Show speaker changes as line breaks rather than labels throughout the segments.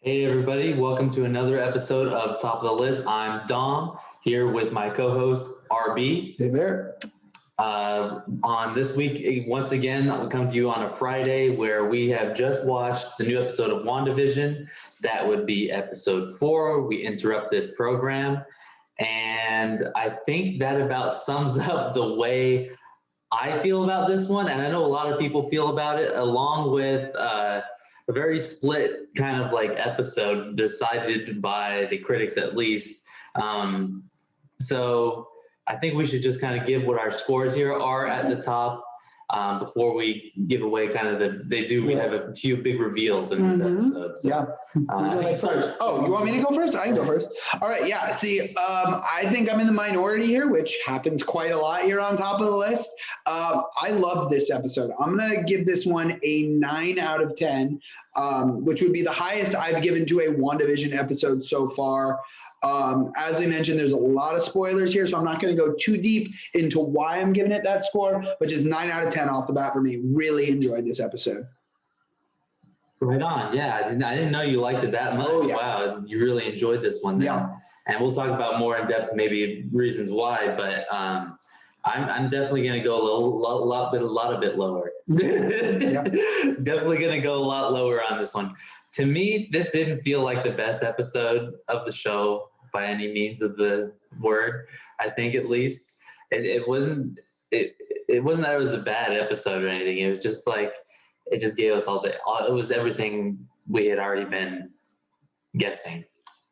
Hey everybody, welcome to another episode of Top of the List. I'm Dom, here with my co-host RB.
Hey there.
On this week, once again, I'll come to you on a Friday where we have just watched the new episode of WandaVision. That would be episode 4. We interrupt this program. And I think that about sums up the way I feel about this one. And I know a lot of people feel about it, along with a very split kind of like episode decided by the critics at least. So I think we should just kind of give what our scores here are at the top before we give away kind of we have a few big reveals in this episode. So,
Oh, you want me to go first? I can go first. All right. Yeah. See, I think I'm in the minority here, which happens quite a lot here on Top of the List. I love this episode. I'm going to give this one a 9 out of 10, which would be the highest I've given to a WandaVision episode so far. As we mentioned, there's a lot of spoilers here, so I'm not going to go too deep into why I'm giving it that score, but just 9 out of 10 off the bat for me. Really enjoyed this episode.
Right on. Yeah, I didn't know you liked it that much.
Oh, yeah.
Wow, you really enjoyed this one then.
Yeah.
And we'll talk about more in depth, maybe reasons why, but I'm definitely going to go a lot bit lower.
Yeah.
Definitely going to go a lot lower on this one. To me, this didn't feel like the best episode of the show by any means of the word. I think at least it wasn't that it was a bad episode or anything. It was just like it just gave us it was everything we had already been guessing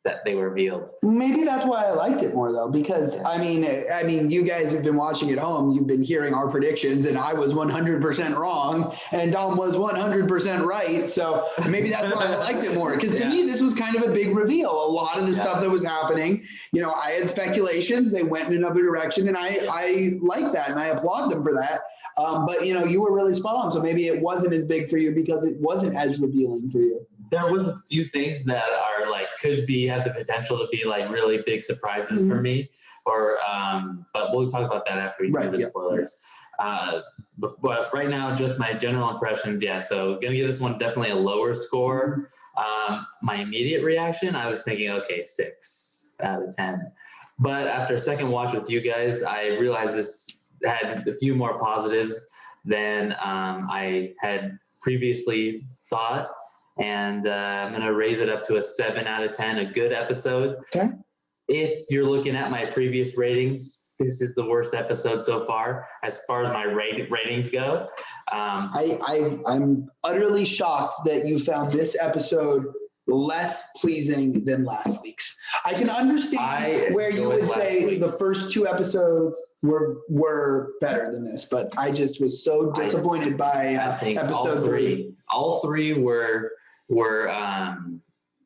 that they were revealed.
Maybe that's why I liked it more though, because I mean, you guys have been watching at home, you've been hearing our predictions, and I was 100% wrong, and Dom was 100% right. So maybe that's why I liked it more. Because to me, this was kind of a big reveal. A lot of the stuff that was happening, I had speculations. They went in another direction, and I like that, and I applaud them for that. But you were really spot on. So maybe it wasn't as big for you because it wasn't as revealing for you.
There was a few things that are have the potential to be like really big surprises for me, but we'll talk about that after we do the spoilers. But right now, just my general impressions. Yeah, so gonna give this one definitely a lower score. My immediate reaction, I was thinking, okay, 6 out of 10. But after a second watch with you guys, I realized this had a few more positives than I had previously thought. And I'm going to raise it up to a 7 out of 10, a good episode.
Okay.
If you're looking at my previous ratings, this is the worst episode so far as my ratings go.
I'm utterly shocked that you found this episode less pleasing than last week's. I can understand where you would say the first 2 episodes were better than this, but I just was so disappointed by episode 3.
All 3 were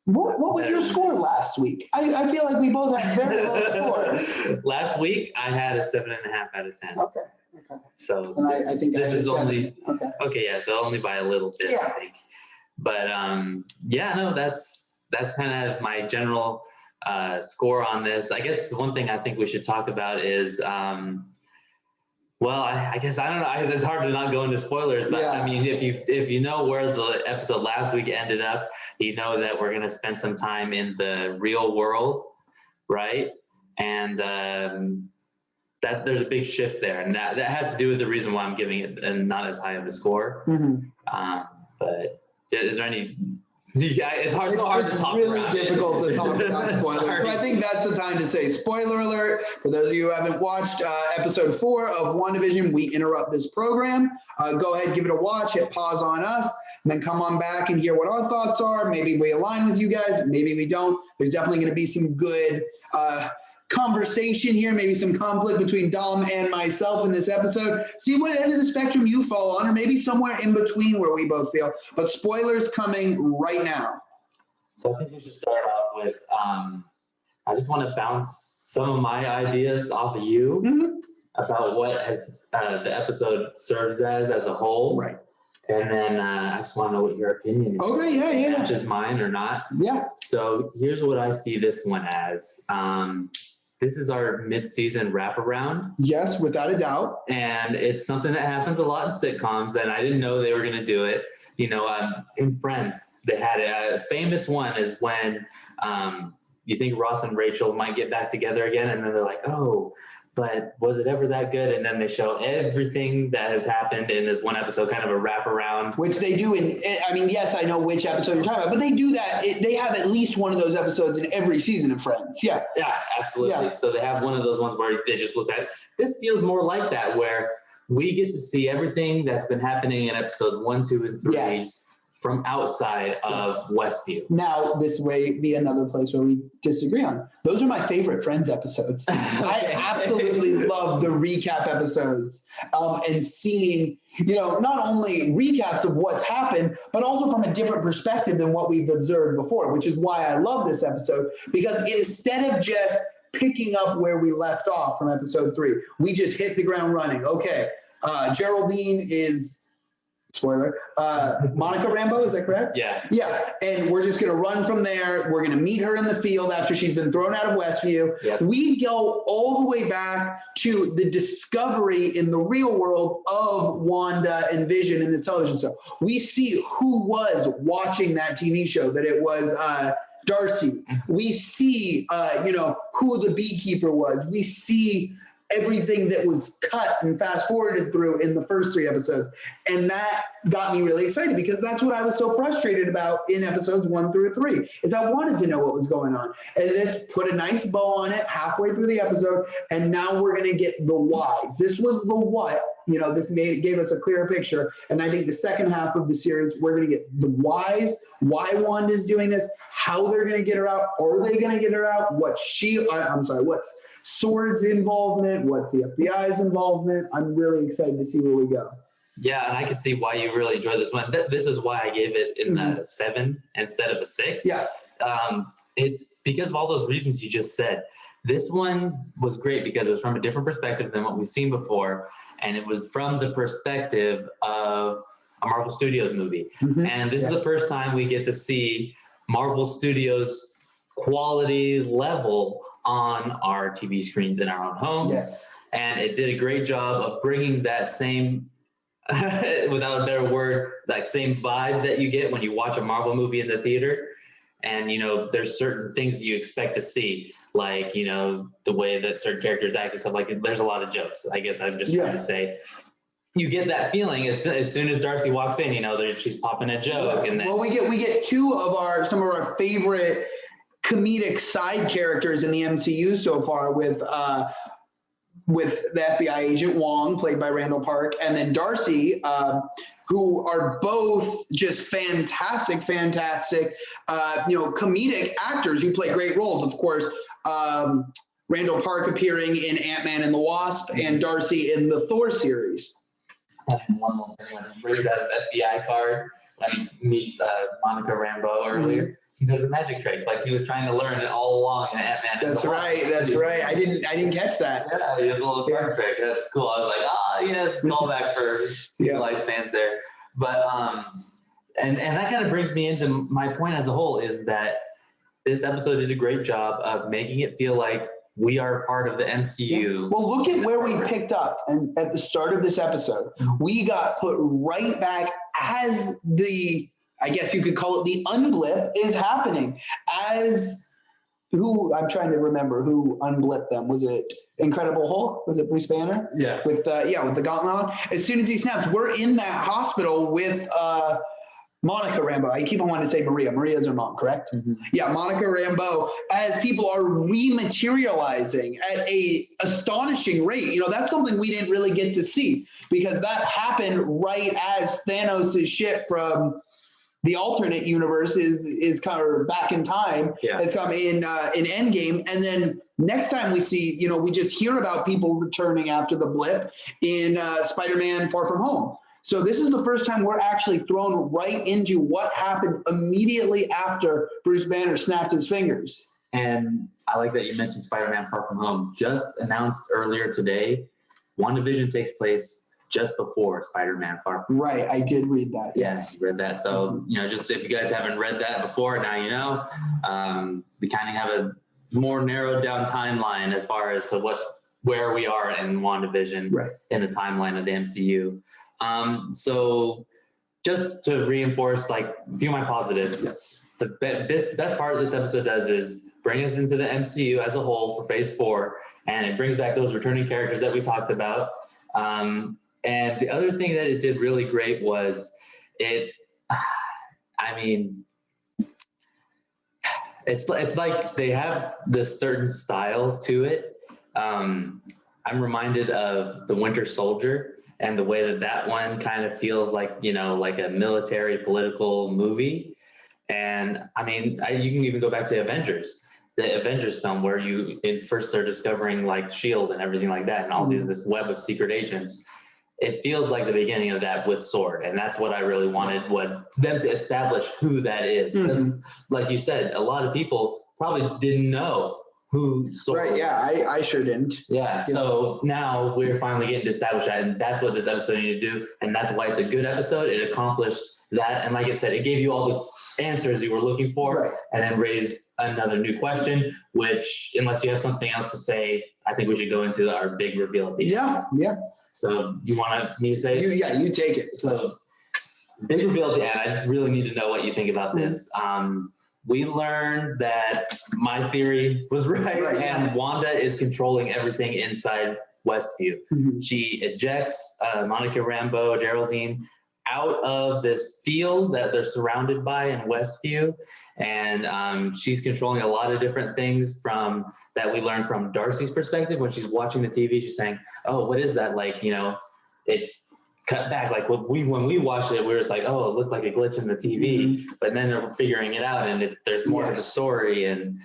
what was your score last week? I feel like we both had very low scores.
Last week I had a 7.5 out of 10.
Okay.
So
I think
this is only
okay.
So only by a little bit, I think. But that's kind of my general score on this. I guess the one thing I think we should talk about is I guess I don't know. It's hard to not go into spoilers, but I mean, if you know where the episode last week ended up, you know that we're gonna spend some time in the real world, right? And that there's a big shift there, and that has to do with the reason why I'm giving it and not as high of a score. But is there any? It's hard to talk
really
around.
It's really difficult to talk about spoilers. So I think that's the time to say spoiler alert. For those of you who haven't watched episode 4 of WandaVision, we interrupt this program. Go ahead, give it a watch, hit pause on us, and then come on back and hear what our thoughts are. Maybe we align with you guys, maybe we don't. There's definitely going to be some good conversation here, maybe some conflict between Dom and myself in this episode. See what end of the spectrum you fall on, or maybe somewhere in between where we both feel. But spoilers coming right now.
So I think we should start off with, I just want to bounce some of my ideas off of you about what has the episode serves as a whole.
Right.
And then I just want to know what your opinion is.
Okay, yeah.
Matches mine or not.
Yeah.
So here's what I see this one as. This is our mid-season wraparound.
Yes, without a doubt.
And it's something that happens a lot in sitcoms, and I didn't know they were going to do it. in Friends, they had a famous one is when you think Ross and Rachel might get back together again, and then they're like, oh, but was it ever that good? And then they show everything that has happened in this one episode, kind of a wraparound.
Which they do yes, I know which episode you're talking about, but they do that. They have at least one of those episodes in every season of Friends. Yeah.
Yeah, absolutely. Yeah. So they have one of those ones where they just look at, this feels more like that, where we get to see everything that's been happening in episodes 1, 2, and 3. Yes. From outside of Westview.
Now, this may be another place where we disagree on. Those are my favorite Friends episodes. Okay. I absolutely love the recap episodes and seeing, not only recaps of what's happened, but also from a different perspective than what we've observed before, which is why I love this episode, because instead of just picking up where we left off from episode 3, we just hit the ground running. Okay, Geraldine is... spoiler, Monica Rambeau, is that correct?
Yeah.
Yeah, and we're just going to run from there. We're going to meet her in the field after she's been thrown out of Westview. Yep. We go all the way back to the discovery in the real world of Wanda and Vision in this television show. We see who was watching that TV show, that it was Darcy. We see, who the beekeeper was. We see everything that was cut and fast forwarded through in the first 3 episodes. And that got me really excited, because that's what I was so frustrated about in episodes 1 through 3, is I wanted to know what was going on. And this put a nice bow on it halfway through the episode. And now we're going to get the whys. This was the what, this gave us a clearer picture. And I think the second half of the series, we're going to get the whys, why Wanda's doing this, how they're going to get her out. Are they going to get her out? What's Sword's involvement, what's the FBI's involvement. I'm really excited to see where we go.
Yeah, and I can see why you really enjoyed this one. This is why I gave it in the 7 instead of a 6.
Yeah.
It's because of all those reasons you just said. This one was great because it was from a different perspective than what we've seen before, and it was from the perspective of a Marvel Studios movie. Mm-hmm. And this is the first time we get to see Marvel Studios quality level on our TV screens in our own homes.
Yes.
And it did a great job of bringing that same, without a better word, that same vibe that you get when you watch a Marvel movie in the theater. And, there's certain things that you expect to see, like, the way that certain characters act and stuff like that. There's a lot of jokes. I guess I'm just trying to say, you get that feeling as soon as Darcy walks in, she's popping a joke.
Yeah.
And then,
well, we get some of our favorite comedic side characters in the MCU so far, with the FBI agent Wong, played by Randall Park, and then Darcy, who are both just fantastic, comedic actors who play great roles. Of course, Randall Park appearing in Ant-Man and the Wasp, and Darcy in the Thor series.
And one little thing, when he brings out his FBI card when he meets Monica Rambeau earlier. Mm-hmm. He does a magic trick, like he was trying to learn it all along in Ant-Man.
That's right. I didn't catch that.
Yeah, he has a little card trick. That's cool. I was like, yes, callback for Light fans there. But and that kind of brings me into my point as a whole, is that this episode did a great job of making it feel like we are part of the MCU.
Yeah. Well, look at where we picked up, and at the start of this episode, we got put right back as I guess you could call it the unblip is happening, as I'm trying to remember who unblipped them. Was it Incredible Hulk? Was it Bruce Banner?
Yeah.
With the gauntlet on. As soon as he snaps, we're in that hospital with Monica Rambeau. I keep on wanting to say Maria. Maria's her mom, correct? Mm-hmm. Yeah, Monica Rambeau, as people are rematerializing at a astonishing rate. That's something we didn't really get to see, because that happened right as Thanos' ship from the alternate universe is kind of back in time.
Yeah.
It's come in Endgame, and then next time we see, we just hear about people returning after the blip in Spider-Man: Far From Home. So this is the first time we're actually thrown right into what happened immediately after Bruce Banner snapped his fingers.
And I like that you mentioned Spider-Man: Far From Home. Just announced earlier today, WandaVision takes place just before Spider-Man Far From Home.
Right, I did read that.
Yes, you read that. So, just if you guys haven't read that before, now you know. We kind of have a more narrowed down timeline as far as to where we are in WandaVision in the timeline of the MCU. So just to reinforce like a few of my positives.
Yes.
The best part of this episode does is bring us into the MCU as a whole for Phase 4, and it brings back those returning characters that we talked about. And the other thing that it did really great was it's like they have this certain style to it. I'm reminded of The Winter Soldier and the way that one kind of feels like, like a military political movie. And I mean, you can even go back to the Avengers film, where you first are discovering like S.H.I.E.L.D. and everything like that, and all this web of secret agents. It feels like the beginning of that with S.W.O.R.D., and that's what I really wanted, was them to establish who that is. Because, like you said, a lot of people probably didn't know who S.W.O.R.D.
Right, yeah, I sure didn't.
Yeah, so now we're finally getting to establish that, and that's what this episode needed to do, and that's why it's a good episode. It accomplished that, and like I said, it gave you all the answers you were looking for, and then raised another new question, which, unless you have something else to say, I think we should go into our big reveal at the end.
Yeah.
So you want me to say it?
You take it.
So big reveal at the end. I just really need to know what you think about this. We learned that my theory was right, and Wanda is controlling everything inside Westview. She ejects Monica Rambeau, Geraldine, out of this field that they're surrounded by in Westview, and she's controlling a lot of different things that we learned from Darcy's perspective. When she's watching the TV, she's saying, "Oh, what is that? Like, it's cut back. Like when we watched it, we were just like, oh, it looked like a glitch in the TV, but then they're figuring it out, and there's more to the story." And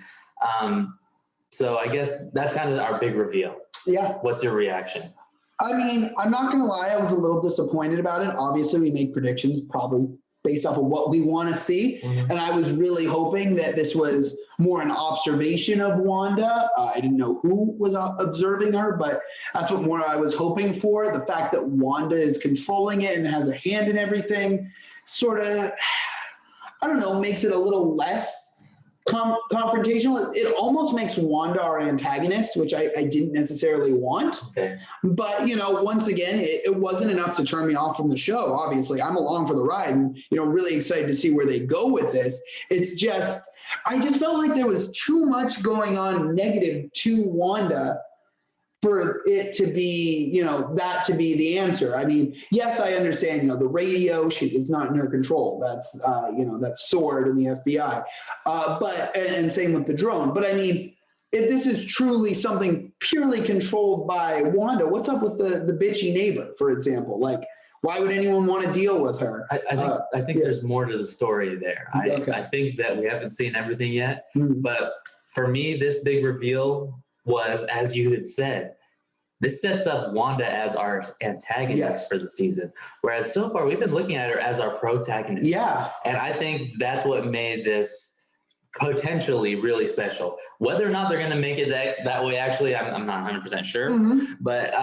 so I guess that's kind of our big reveal. Yeah. What's your reaction?
I mean, I'm not going to lie. I was a little disappointed about it. Obviously, we make predictions probably based off of what we want to see. And I was really hoping that this was more an observation of Wanda. I didn't know who was observing her, but that's what more I was hoping for. The fact that Wanda is controlling it and has a hand in everything sort of, I don't know, makes it a little less confrontational. It almost makes Wanda our antagonist, which I didn't necessarily want. Okay. But, once again, it wasn't enough to turn me off from the show. Obviously, I'm along for the ride and, really excited to see where they go with this. It's just, I just felt like there was too much going on negative to Wanda for it to be, that to be the answer. I mean, yes, I understand, the radio is not in her control. That's, that's S.W.O.R.D. and the FBI. And same with the drone. But I mean, if this is truly something purely controlled by Wanda, what's up with the bitchy neighbor, for example? Like, why would anyone want to deal with her?
I think there's more to the story there. I think that we haven't seen everything yet. But for me, this big reveal was, as you had said, this sets up Wanda as our antagonist for the season. Whereas so far, we've been looking at her as our protagonist. Yeah. And I think that's what made this potentially really special. Whether or not they're going to make it that way, actually, I'm not 100% sure. But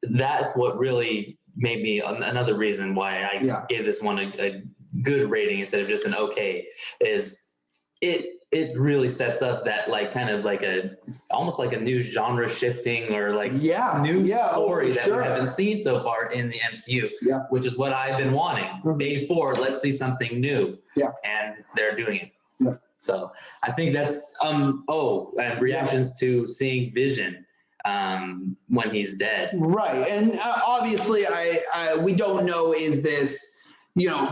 that's what really made me another reason why I gave this one a good rating instead of just an okay, is it really sets up that almost like a new genre shifting or new story that we haven't seen so far in the MCU, which is what I've been wanting. Phase 4, let's see something new. And they're doing it. So I think that's and reactions to seeing Vision when he's dead. Right.
And obviously we don't know, is this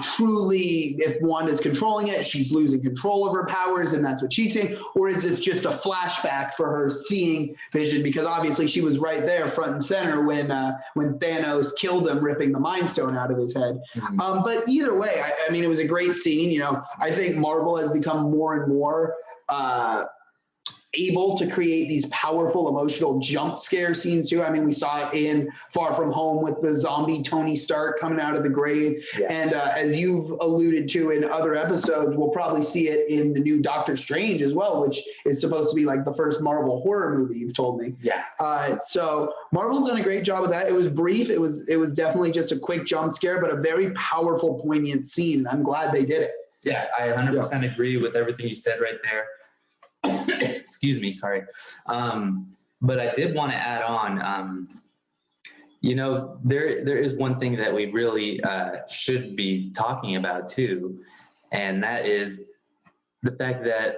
truly, if Wanda's controlling it, she's losing control of her powers and that's what she's saying, or is this just a flashback for her seeing Vision? Because obviously she was right there front and center when Thanos killed him, ripping the Mind Stone out of his head. But either way, I mean, it was a great scene. I think Marvel has become more and more able to create these powerful emotional jump scare scenes too. I mean, we saw it in Far From Home with the zombie Tony Stark coming out of the grave. And as you've alluded to in other episodes, we'll probably see it in the new Doctor Strange as well, which is supposed to be like the first Marvel horror movie, you've told me. So Marvel's done a great job with that. It was brief. It was definitely just a quick jump scare, but a very powerful, poignant scene. I'm glad they did it.
Yeah, I 100% agree with everything you said right there. Excuse me, sorry. But I did want to add on, You know, there is one thing that we really should be talking about too, and that is the fact that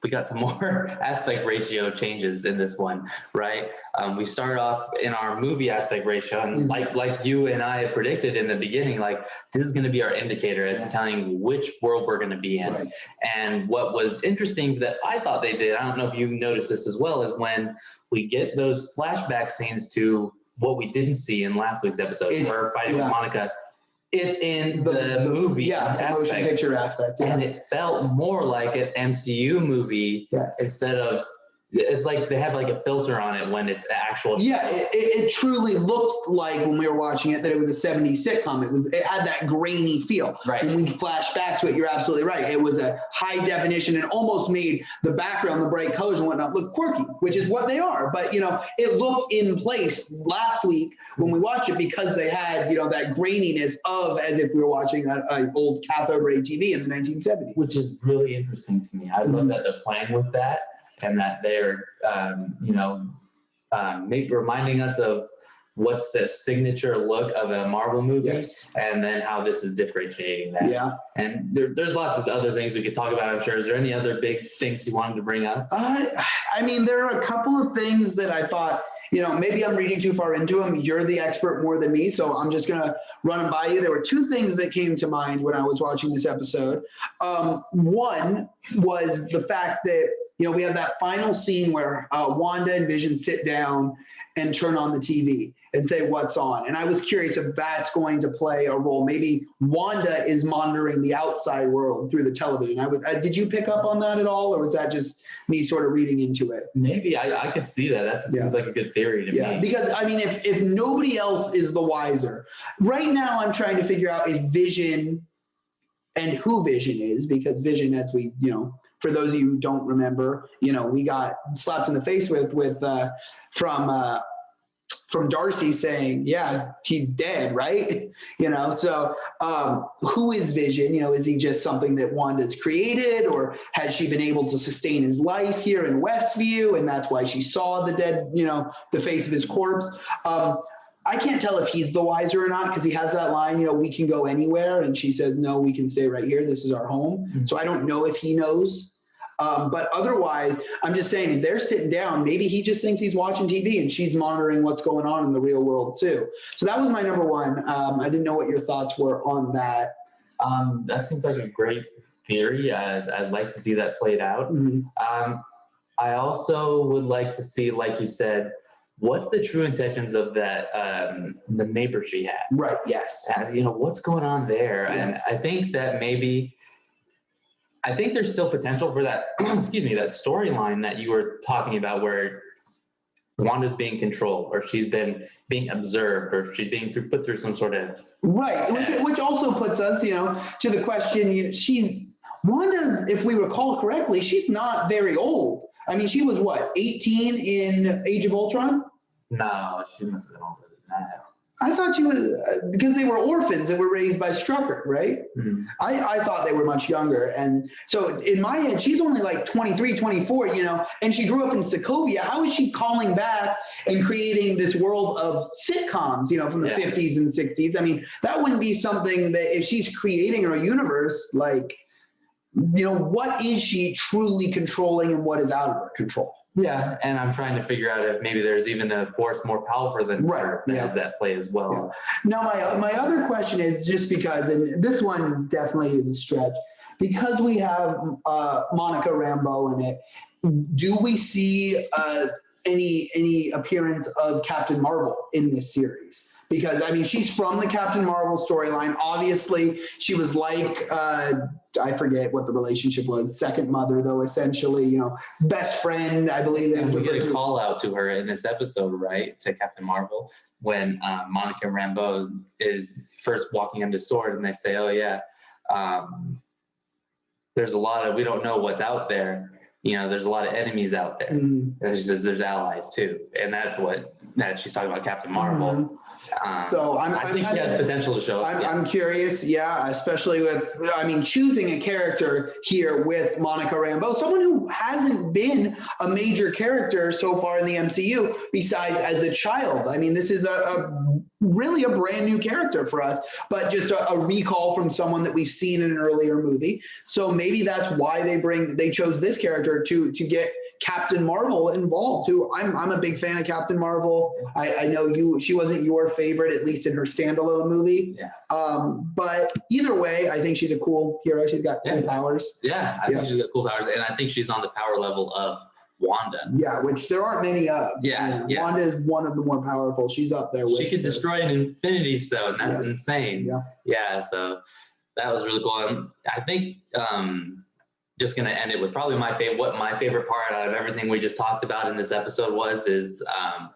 we got some more aspect ratio changes in this one, right? We started off in our movie aspect ratio, and like you and I predicted in the beginning, like this is going to be our indicator as to telling which world we're going to be in. Right. And what was interesting that I thought they did, I don't know if you noticed this as well, is when we get those flashback scenes to what we didn't see in last week's episode, her fighting with Monica. It's in the movie aspect,
motion picture aspect,
and it felt more like an MCU movie instead of. It's like they have like a filter on it when it's actual.
Yeah, it truly looked like when we were watching it that it was a 70s sitcom. It had that grainy feel.
Right.
When we flash back to it, you're absolutely right. It was a high definition and almost made the background, the bright colors and whatnot, look quirky, which is what they are. But, you know, it looked in place last week when we watched it because they had, you know, that graininess of as if we were watching an old cathode ray TV in the 1970s.
Which is really interesting to me. I love that they're playing with that. And that they're, reminding us of what's the signature look of a Marvel movie, and then how this is differentiating that.
Yeah.
And there's lots of other things we could talk about, I'm sure. Is there any other big things you wanted to bring up?
I mean, there are a couple of things that I thought, you know, maybe I'm reading too far into them. You're the expert more than me, so I'm just going to run them by you. There were two things that came to mind when I was watching this episode. One was the fact that, you know, we have that final scene where Wanda and Vision sit down and turn on the TV and say what's on. And I was curious if that's going to play a role. Maybe Wanda is monitoring the outside world through the television. Did you pick up on that at all, or was that just me sort of reading into it?
Maybe I could see that. That seems like a good theory to me.
Yeah, because I mean, if nobody else is the wiser, right now I'm trying to figure out if Vision and who Vision is, because Vision, as we, you know, for those of you who don't remember, you know, we got slapped in the face from Darcy saying, yeah, he's dead, right? You know, so who is Vision? You know, is he just something that Wanda's created, or has she been able to sustain his life here in Westview, and that's why she saw the dead, you know, the face of his corpse? I can't tell if he's the wiser or not, because he has that line, you know, we can go anywhere, and she says, no, we can stay right here. This is our home. Mm-hmm. So I don't know if he knows. But otherwise, I'm just saying, if they're sitting down, maybe he just thinks he's watching TV and she's monitoring what's going on in the real world too. So that was my number one. I didn't know what your thoughts were on that.
That seems like a great theory. I'd like to see that played out. Mm-hmm. I also would like to see, like you said, what's the true intentions of that, the neighbor she has?
Right, yes.
You know, what's going on there? Yeah. And I think that I think there's still potential for that, excuse me, that storyline that you were talking about where Wanda's being controlled, or she's been being observed, or she's being put through some sort of...
Right, which also puts us, you know, to the question, you know, Wanda, if we recall correctly, she's not very old. I mean, she was what, 18 in Age of Ultron?
No, she must have been older than that.
I thought she was, because they were orphans and were raised by Strucker, right? Mm-hmm. I thought they were much younger. And so in my head, she's only like 23, 24, you know, and she grew up in Sokovia. How is she calling back and creating this world of sitcoms, you know, from the 50s and 60s? I mean, that wouldn't be something that if she's creating her universe, like, you know, what is she truly controlling and what is out of her control?
Yeah, and I'm trying to figure out if maybe there's even a force more powerful than her that has that play as well.
Yeah. Now, my other question is just because, and this one definitely is a stretch, because we have Monica Rambeau in it, do we see any appearance of Captain Marvel in this series? Because, I mean, she's from the Captain Marvel storyline. Obviously, she was like, I forget what the relationship was, second mother, though, essentially, you know, best friend, I believe.
And we get a call out to her in this episode, right, to Captain Marvel, when Monica Rambeau is first walking into Sword, and they say, oh, yeah, there's a lot of, we don't know what's out there. You know, there's a lot of enemies out there. Mm-hmm. And she says there's allies too. And that's what she's talking about, Captain Marvel. Mm-hmm.
So
I think she has potential to show up.
I'm curious, yeah, especially with, I mean, choosing a character here with Monica Rambeau, someone who hasn't been a major character so far in the MCU besides as a child. I mean, this is really a brand new character for us, but just a recall from someone that we've seen in an earlier movie. So maybe that's why they chose this character to get Captain Marvel involved, who I'm a big fan of Captain Marvel. I know she wasn't your favorite, at least in her standalone movie.
Yeah.
But either way, I think she's a cool hero. She's got cool powers.
Yeah, I think she's got cool powers, and I think she's on the power level of Wanda.
Yeah, which there aren't many of.
Yeah.
Wanda is one of the more powerful. She's up there with
She could destroy an Infinity Stone. That's insane.
Yeah.
So that was really cool. And I think just going to end it with probably what my favorite part out of everything we just talked about in this episode is I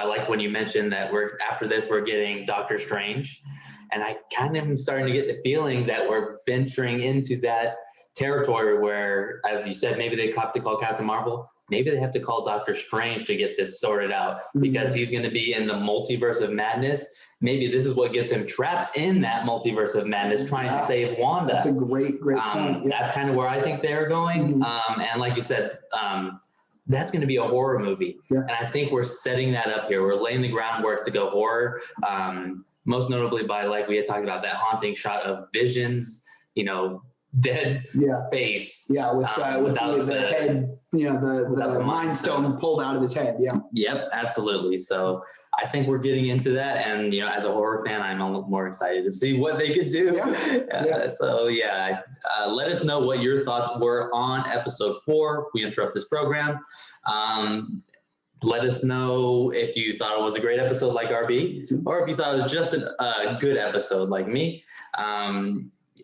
liked when you mentioned that after this we're getting Doctor Strange, and I kind of am starting to get the feeling that we're venturing into that territory where, as you said, maybe they have to call Captain Marvel. Maybe they have to call Doctor Strange to get this sorted out, because he's going to be in the multiverse of madness. Maybe this is what gets him trapped in that multiverse of madness, trying to save Wanda.
That's a great point. Yeah.
That's kind of where I think they're going. And like you said, that's going to be a horror movie.
Yeah.
And I think we're setting that up here. We're laying the groundwork to go horror, most notably by, like we had talked about, that haunting shot of Vision's, dead face.
Yeah, without the head, the Mind Stone pulled out of his head. Yeah.
Yep, absolutely. So I think we're getting into that, and as a horror fan, I'm a little more excited to see what they could do. So let us know what your thoughts were on episode 4. We interrupt this program. Let us know if you thought it was a great episode like RB, or if you thought it was just a good episode like me.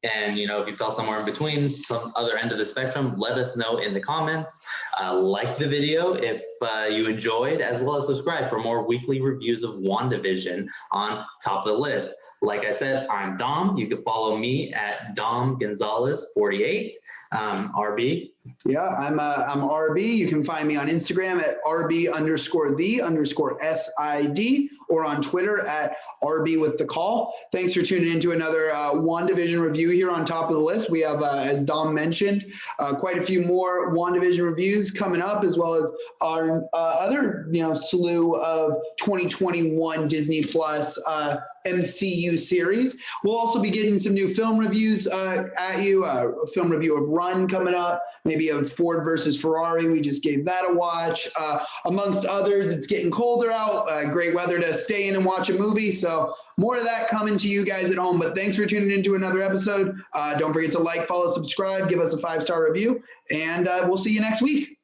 And, if you fell somewhere in between, some other end of the spectrum, let us know in the comments. Like the video if you enjoyed, as well as subscribe for more weekly reviews of WandaVision on Top of the List. Like I said, I'm Dom. You can follow me at Dom Gonzalez 48. RB.
Yeah, I'm RB. You can find me on Instagram at RB_the_SID, or on Twitter at RB with the call. Thanks for tuning into another WandaVision review here on Top of the List. We have, as Dom mentioned, quite a few more WandaVision reviews coming up, as well as our other slew of 2021 Disney Plus MCU series. We'll also be getting some new film reviews at you. A film review of Run coming up, maybe of Ford versus Ferrari. We just gave that a watch. Amongst others, it's getting colder out. Great weather to stay in and watch a movie. So more of that coming to you guys at home. But thanks for tuning into another episode. Don't forget to like, follow, subscribe, give us a 5-star review, and we'll see you next week.